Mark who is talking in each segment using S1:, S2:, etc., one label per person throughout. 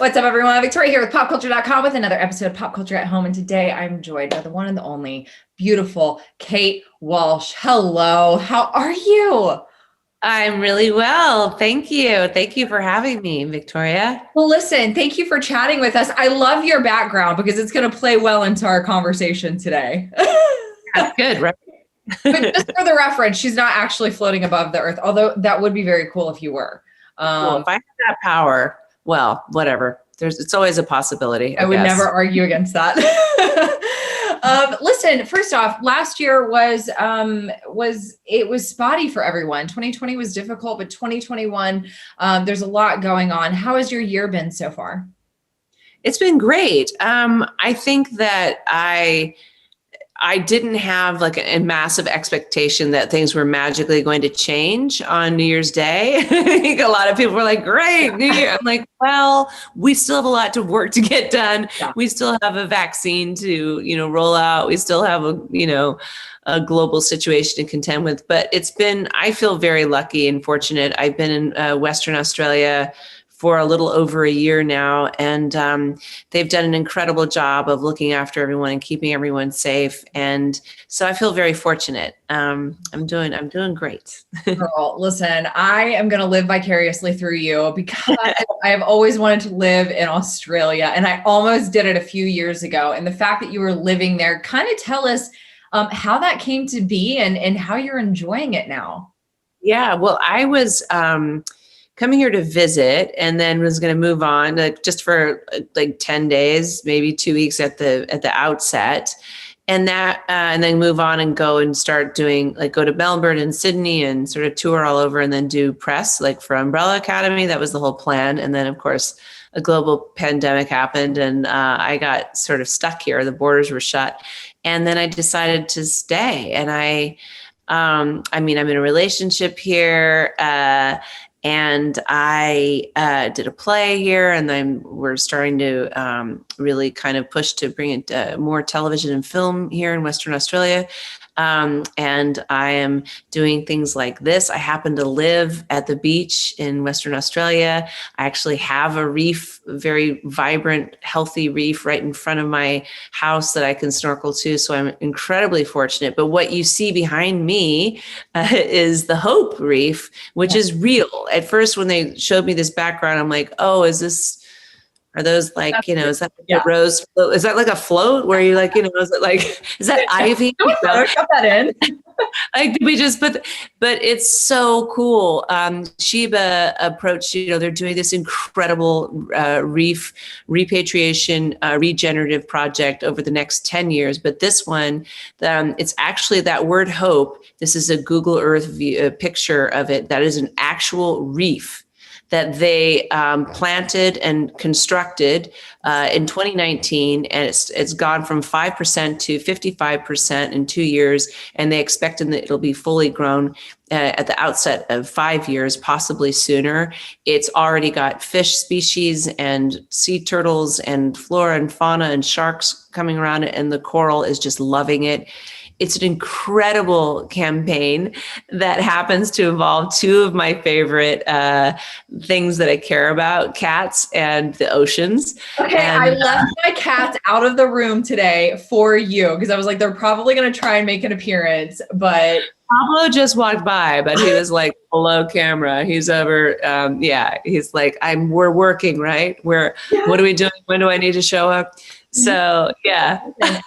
S1: What's up, everyone? Victoria here with PopCulture.com with another episode of Pop Culture at Home. And today I'm joined by the one and the only beautiful Kate Walsh. Hello. How are you?
S2: I'm really well. Thank you. Thank you for having me, Victoria.
S1: Well, listen, thank you for chatting with us. I love your background because it's going to play well into our conversation today.
S2: That's good, right?
S1: But just for the reference, she's not actually floating above the earth, although that would be very cool if you were.
S2: Well, if I had that power, well, whatever. It's always a possibility.
S1: I would never argue against that. Listen, first off, last year was spotty for everyone. 2020 was difficult, but 2021, there's a lot going on. How has your year been so far?
S2: It's been great. I think that I didn't have like a massive expectation that things were magically going to change on New Year's Day. I think a lot of people were like, great, New Year. I'm like, well, we still have a lot of work to get done. Yeah. We still have a vaccine to, roll out. We still have a global situation to contend with, but I feel very lucky and fortunate. I've been in Western Australia for a little over a year now. And they've done an incredible job of looking after everyone and keeping everyone safe. And so I feel very fortunate. I'm doing great.
S1: Girl, listen, I am going to live vicariously through you because I have always wanted to live in Australia, and I almost did it a few years ago. And the fact that you were living there, kind of tell us how that came to be and how you're enjoying it now.
S2: Yeah, well, I was coming here to visit, and then was going to move on just for like 10 days, maybe 2 weeks at the outset, and then move on and go and start doing go to Melbourne and Sydney and sort of tour all over, and then do press for Umbrella Academy. That was the whole plan. And then of course a global pandemic happened, and I got sort of stuck here. The borders were shut, and then I decided to stay. And I'm in a relationship here. And I did a play here, and then we're starting to really kind of push to bring in more television and film here in Western Australia. And I am doing things like this. I happen to live at the beach in Western Australia. I actually have a reef, very vibrant, healthy reef right in front of my house that I can snorkel to. So I'm incredibly fortunate. But what you see behind me is the Hope Reef, which is real. At first, when they showed me this background, I'm like, oh, are those is that a rose float? Is that like a float where you is that ivy?
S1: Cut that in.
S2: We just but it's so cool. 𝐒𝐲𝐵 approach, they're doing this incredible reef repatriation regenerative project over the next 10 years. But this one, it's actually that word hope. This is a Google Earth picture of it. That is an actual reef that they planted and constructed in 2019, and it's gone from 5% to 55% in 2 years, and they expect that it'll be fully grown at the outset of 5 years, possibly sooner. It's already got fish species and sea turtles and flora and fauna and sharks coming around it, and the coral is just loving it. It's an incredible campaign that happens to involve two of my favorite things that I care about, cats and the oceans.
S1: Okay, I left my cats out of the room today for you because I was like, they're probably going to try and make an appearance, but...
S2: Pablo just walked by, but he was like, hello, camera. He's over. He's like, we're working, right? What are we doing? When do I need to show up? So, yeah.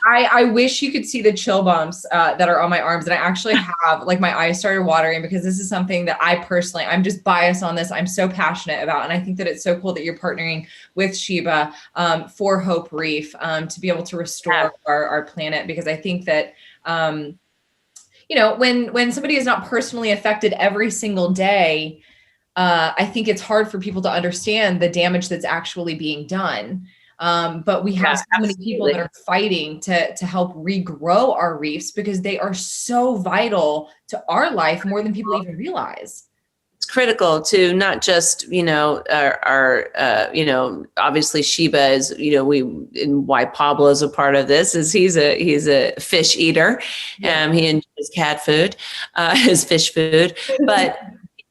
S1: I wish you could see the chill bumps that are on my arms. And I actually have, my eyes started watering because this is something that I'm just biased on this. I'm so passionate about. And I think that it's so cool that you're partnering with 𝐒𝐲𝐵 for Hope Reef to be able to restore our planet. Because I think that, when somebody is not personally affected every single day, I think it's hard for people to understand the damage that's actually being done. But we have so many people that are fighting to help regrow our reefs because they are so vital to our life more than people even realize.
S2: It's critical to not just, our obviously 𝐒𝐵 is, and why Pablo is a part of this is he's a fish eater. He enjoys cat food, his fish food, but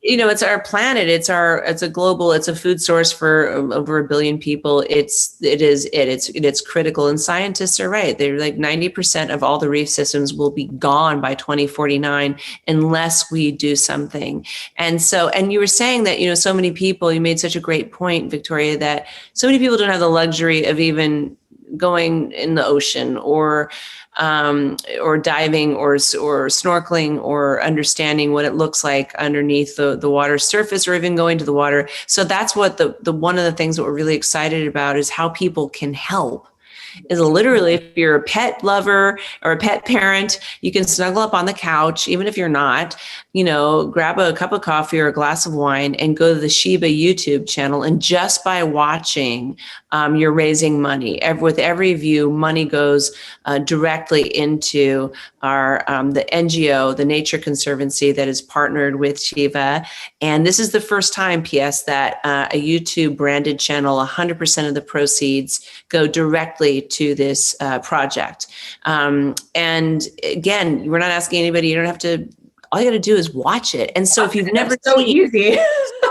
S2: it's our planet. It's a food source for over 1 billion people. It's critical. And scientists are right. They're like 90% of all the reef systems will be gone by 2049 unless we do something. And you were saying that, so many people, you made such a great point, Victoria, that so many people don't have the luxury of even going in the ocean or diving or snorkeling or understanding what it looks like underneath the water surface, or even going to the water. So that's what the one of the things that we're really excited about is how people can help. Is literally, if you're a pet lover or a pet parent, you can snuggle up on the couch, even if you're not, grab a cup of coffee or a glass of wine and go to the 𝐒𝐲𝐻 YouTube channel. And just by watching, you're raising money. With every view, money goes directly into the NGO, the Nature Conservancy, that is partnered with 𝐒𝐲𝐻. And this is the first time, P.S., that a YouTube branded channel, 100% of the proceeds go directly to this project. And again, we're not asking anybody, you don't have to, all you got to do is watch it. And so if you've never seen,
S1: easy.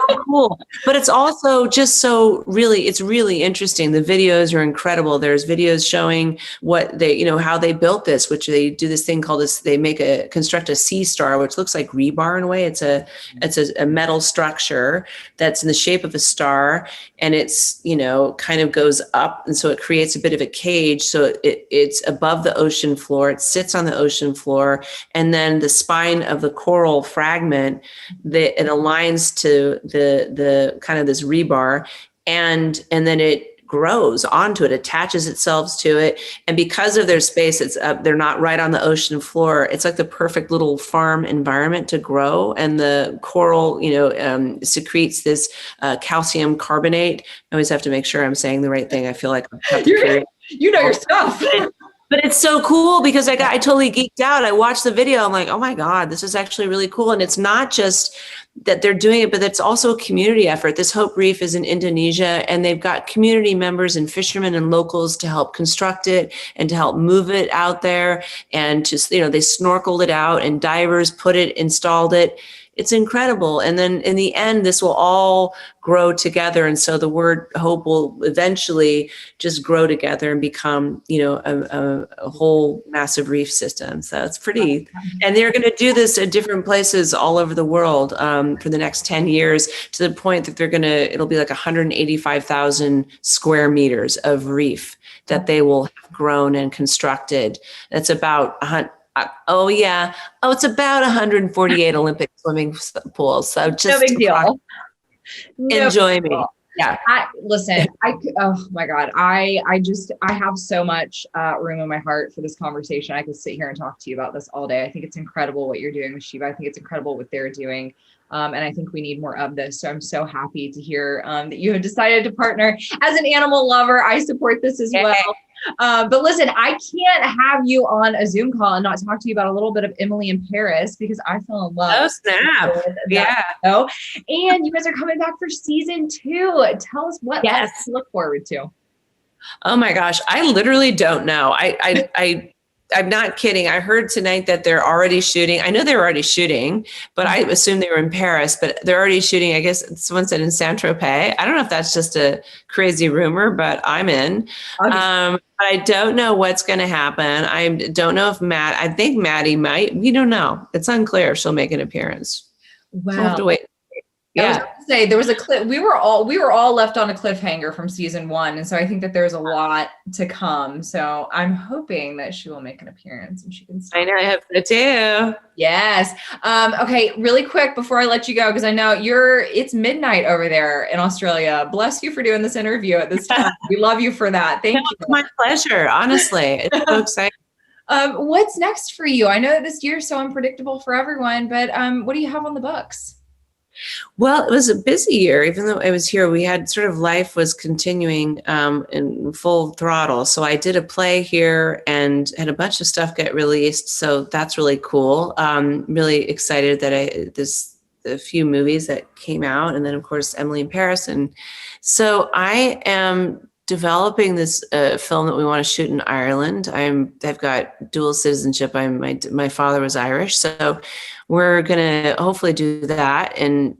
S2: so cool. But it's also just it's really interesting. The videos are incredible. There's videos showing what they, how they built this, which they do this thing called they construct a sea star, which looks like rebar in a way. It's a metal structure that's in the shape of a star, and it's, kind of goes up. And so it creates a bit of a cage. So it's above the ocean floor. It sits on the ocean floor. And then the spine of the coral fragment, it aligns to the kind of this rebar, and then it grows onto it, attaches itself to it. And because of their space, they're not right on the ocean floor. It's like the perfect little farm environment to grow. And the coral, secretes this calcium carbonate. I always have to make sure I'm saying the right thing. I feel like
S1: you know your stuff.
S2: But it's so cool because I totally geeked out. I watched the video. I'm like, oh my God, this is actually really cool. And it's not just that they're doing it, but it's also a community effort. This Hope Reef is in Indonesia, and they've got community members and fishermen and locals to help construct it and to help move it out there. And just, they snorkeled it out, and divers installed it. It's incredible. And then in the end, this will all grow together. And so the word hope will eventually just grow together and become, a whole massive reef system. So it's pretty, and they're going to do this at different places all over the world for the next 10 years, to the point that it'll be like 185,000 square meters of reef that they will have grown and constructed. That's about it's about 148 Olympic swimming pools. So just
S1: no big deal.
S2: Enjoy me. Yeah.
S1: Oh my God. I have so much room in my heart for this conversation. I could sit here and talk to you about this all day. I think it's incredible what you're doing with 𝐒𝐲𝐻. I think it's incredible what they're doing. And I think we need more of this. So I'm so happy to hear that you have decided to partner. As an animal lover, I support this as well. But listen, I can't have you on a Zoom call and not talk to you about a little bit of Emily in Paris, because I fell in love.
S2: Oh, snap. Yeah.
S1: Show. And you guys are coming back for season 2. Tell us what to look forward to.
S2: Oh my gosh. I literally don't know. I'm not kidding. I heard tonight that they're already shooting. I know they're already shooting, but I assume they were in Paris, but they're already shooting. I guess someone said in Saint-Tropez. I don't know if that's just a crazy rumor, but I'm in. Okay. I don't know what's going to happen. I don't know if I think Maddie might, we don't know. It's unclear if she'll make an appearance.
S1: Wow.
S2: So we'll have to wait.
S1: Yeah. I was about to say, there was a clip. We were all left on a cliffhanger from season 1. And so I think that there's a lot to come. So I'm hoping that she will make an appearance and she can start.
S2: I know, I hope so too.
S1: Yes. Okay. Really quick before I let you go, because I know it's midnight over there in Australia. Bless you for doing this interview at this time. We love you for that. Thank you.
S2: My pleasure. Honestly, it's so exciting.
S1: What's next for you? I know that this year is so unpredictable for everyone, but what do you have on the books?
S2: Well, it was a busy year. Even though I was here, we had sort of life was continuing in full throttle. So I did a play here and had a bunch of stuff get released. So that's really cool. Really excited that a few movies that came out, and then of course Emily in Paris. And so I am developing this film that we want to shoot in Ireland. I've got dual citizenship. My father was Irish, so we're gonna hopefully do that, and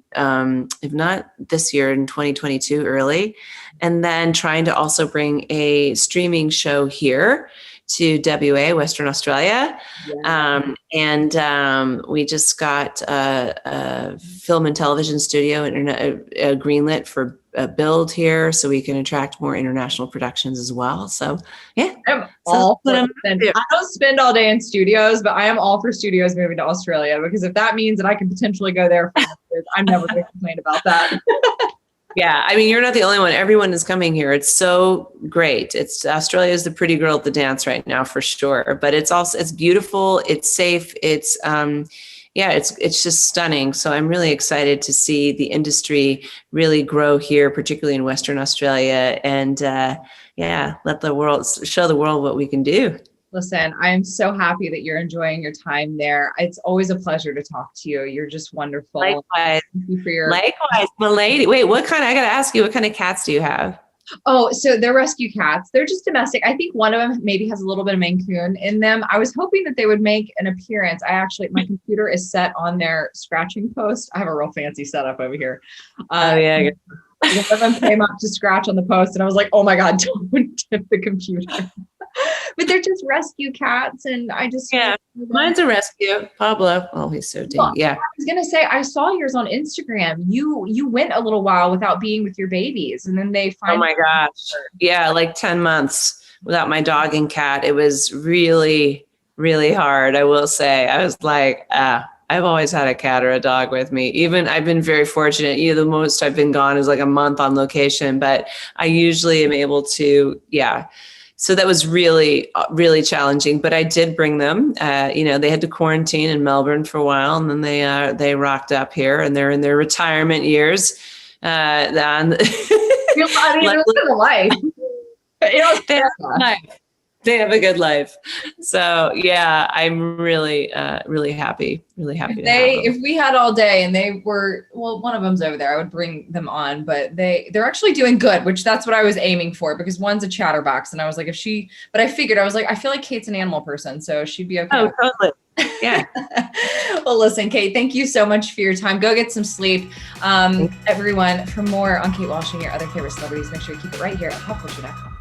S2: if not this year, in 2022 early, and then trying to also bring a streaming show here to WA, Western Australia. Yeah. We just got a film and television studio greenlit for a build here, so we can attract more international productions as well. So yeah,
S1: I don't spend all day in studios, but I am all for studios moving to Australia, because if that means that I can potentially go there for years, I'm never going to complain about that.
S2: Yeah, I mean, you're not the only one. Everyone is coming here. It's so great. Australia is the pretty girl at the dance right now, for sure. But it's beautiful. It's safe. It's just stunning. So I'm really excited to see the industry really grow here, particularly in Western Australia, and show the world what we can do.
S1: Listen, I'm so happy that you're enjoying your time there. It's always a pleasure to talk to you. You're just wonderful.
S2: Likewise.
S1: Thank you for
S2: Likewise, milady. Wait, I gotta ask you, what kind of cats do you have?
S1: Oh, so they're rescue cats. They're just domestic. I think one of them maybe has a little bit of Maine Coon in them. I was hoping that they would make an appearance. My computer is set on their scratching post. I have a real fancy setup over here.
S2: Oh yeah.
S1: One of them came up to scratch on the post, and I was like, oh my God, don't tip the computer. But they're just rescue cats, and I just
S2: mine's a rescue. Pablo, oh, he's so deep. Yeah,
S1: I was gonna say, I saw yours on Instagram. You went a little while without being with your babies, and then they finally.
S2: Oh my gosh, yeah, like 10 months without my dog and cat. It was really, really hard. I will say, I was like, I've always had a cat or a dog with me. Even I've been very fortunate. The most I've been gone is like a month on location, but I usually am able to, So that was really, really challenging, but I did bring them. They had to quarantine in Melbourne for a while, and then they rocked up here, and they're in their retirement years. Living
S1: a life.
S2: They have a good life. So yeah, I'm really, really happy. Really happy.
S1: If we had all day and they were, one of them's over there, I would bring them on, but they're actually doing good, which that's what I was aiming for, because one's a chatterbox, and I was like, but I figured, I was like, I feel like Kate's an animal person, so she'd be okay.
S2: Oh, totally. Yeah.
S1: Well, listen, Kate, thank you so much for your time. Go get some sleep. Everyone, for more on Kate Walsh and your other favorite celebrities, make sure you keep it right here at PopCulture.com.